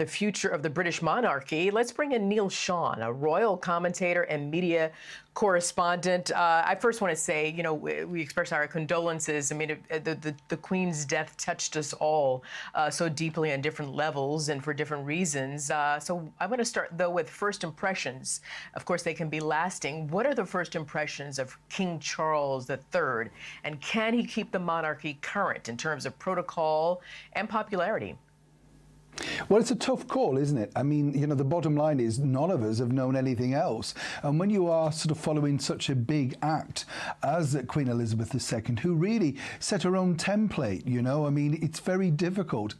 the future of the British monarchy. Let's bring in Neil Sean, a royal commentator and media correspondent. I first want to say, you know, we express our condolences. I mean, the Queen's death touched us all so deeply on different levels and for different reasons. So I want to start, though, with first impressions. Of course, they can be lasting. What are the first impressions of King Charles III? And can he keep the monarchy current in terms of protocol and popularity? Well, it's a tough call, isn't it? I mean, you know, the bottom line is none of us have known anything else. And when you are sort of following such a big act as Queen Elizabeth II, who really set her own template, you know, I mean, it's very difficult.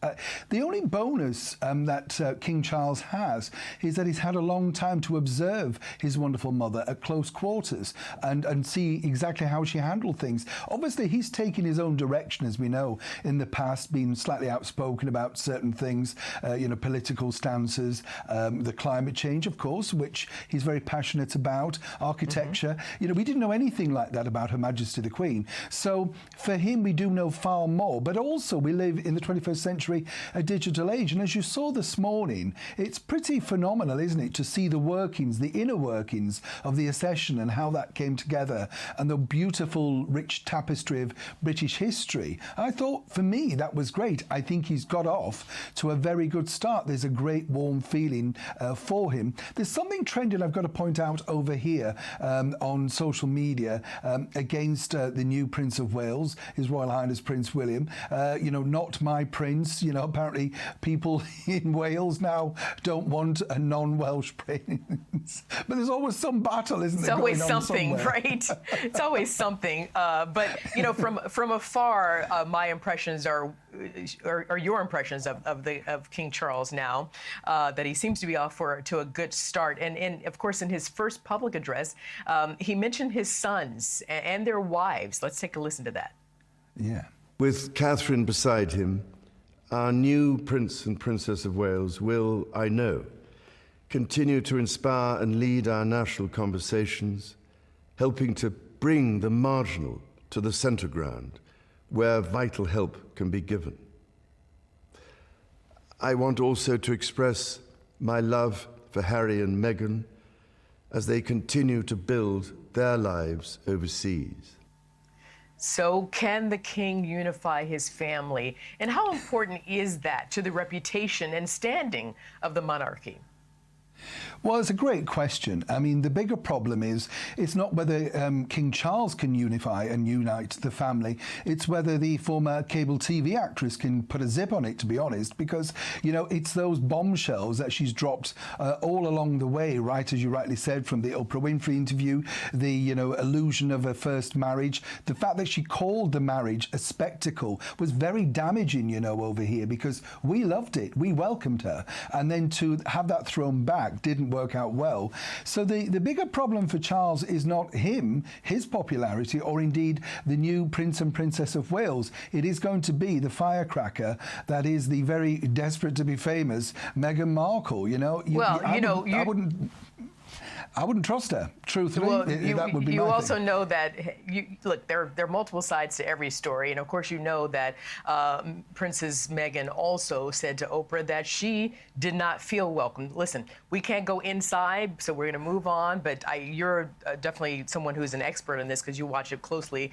The only bonus that King Charles has is that he's had a long time to observe his wonderful mother at close quarters and see exactly how she handled things. Obviously, he's taken his own direction, as we know, in the past, been slightly outspoken about certain things. You know, political stances, the climate change, of course, which he's very passionate about, architecture. You know, we didn't know anything like that about Her Majesty the Queen. So for him, we do know far more. But also, we live in the 21st century, a digital age. And as you saw this morning, it's pretty phenomenal, isn't it, to see the workings, the inner workings of the accession and how that came together and the beautiful, rich tapestry of British history. I thought, for me, that was great. I think he's got off to a very good start. There's a great warm feeling for him. There's something trending I've got to point out over here on social media against the new Prince of Wales, His Royal Highness Prince William. You know, not my prince. You know, apparently people in Wales now don't want a non-Welsh prince. But there's always some battle, isn't there? It's always something, right? It's always something. But, you know, from afar, my impressions are your impressions of King Charles now, that he seems to be off to a good start. And of course, in his first public address, he mentioned his sons and their wives. Let's take a listen to that. Yeah. With Catherine beside him, our new Prince and Princess of Wales will, I know, continue to inspire and lead our national conversations, helping to bring the marginal to the centre ground, where vital help can be given. I want also to express my love for Harry and Meghan as they continue to build their lives overseas. So can the king unify his family? And how important is that to the reputation and standing of the monarchy? Well, it's a great question. I mean, the bigger problem is it's not whether King Charles can unify and unite the family. It's whether the former cable TV actress can put a zip on it, to be honest, because, you know, it's those bombshells that she's dropped all along the way, right, as you rightly said, from the Oprah Winfrey interview, the, you know, illusion of her first marriage. The fact that she called the marriage a spectacle was very damaging, you know, over here, because we loved it. We welcomed her. And then to have that thrown back didn't work out well. So the bigger problem for Charles is not him, his popularity, or indeed the new Prince and Princess of Wales. It is going to be the firecracker that is the very desperate to be famous Meghan Markle. You know, I wouldn't trust her, truthfully. Well, that would be you my also thing. know that, look, there are multiple sides to every story. And of course, you know that Princess Meghan also said to Oprah that she did not feel welcome. Listen, we can't go inside, so we're going to move on. But you're definitely someone who's an expert in this because you watch it closely,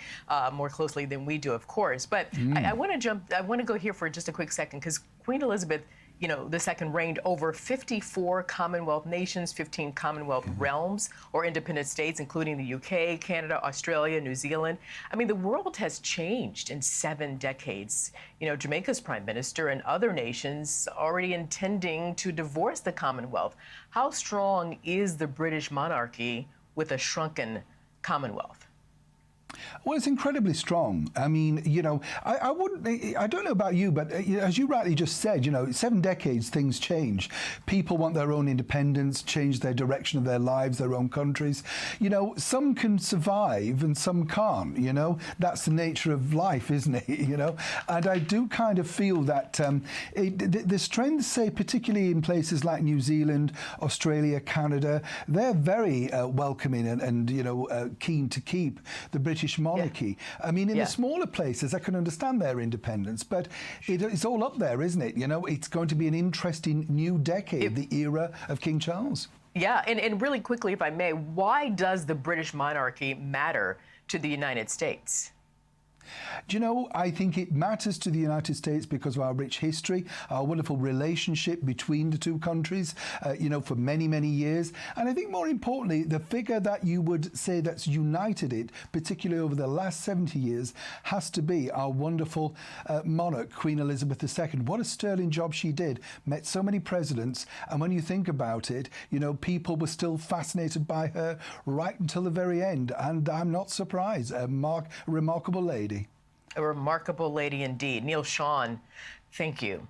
more closely than we do, of course. But I want to go here for just a quick second because Queen Elizabeth, you know, the second reigned over 54 Commonwealth nations, 15 Commonwealth realms or independent states, including the UK, Canada, Australia, New Zealand. I mean, the world has changed in 7 decades. You know, Jamaica's prime minister and other nations already intending to divorce the Commonwealth. How strong is the British monarchy with a shrunken Commonwealth? Well, it's incredibly strong. I mean, you know, I don't know about you, but as you rightly just said, you know, 7 decades, things change. People want their own independence, change their direction of their lives, their own countries. You know, some can survive and some can't, you know. That's the nature of life, isn't it, you know? And I do kind of feel that the strengths, say, particularly in places like New Zealand, Australia, Canada, they're very welcoming and you know, keen to keep the British British monarchy. I mean, in Yeah. the smaller places, I can understand their independence, but it's all up there, isn't it? You know, it's going to be an interesting new decade, the era of King Charles. Yeah, and really quickly, if I may, why does the British monarchy matter to the United States? Do you know, I think it matters to the United States because of our rich history, our wonderful relationship between the two countries, you know, for many, many years. And I think more importantly, the figure that you would say that's united it, particularly over the last 70 years, has to be our wonderful monarch, Queen Elizabeth II. What a sterling job she did. Met so many presidents. And when you think about it, you know, people were still fascinated by her right until the very end. And I'm not surprised. A remarkable lady. A remarkable lady indeed. Neil Sean, thank you.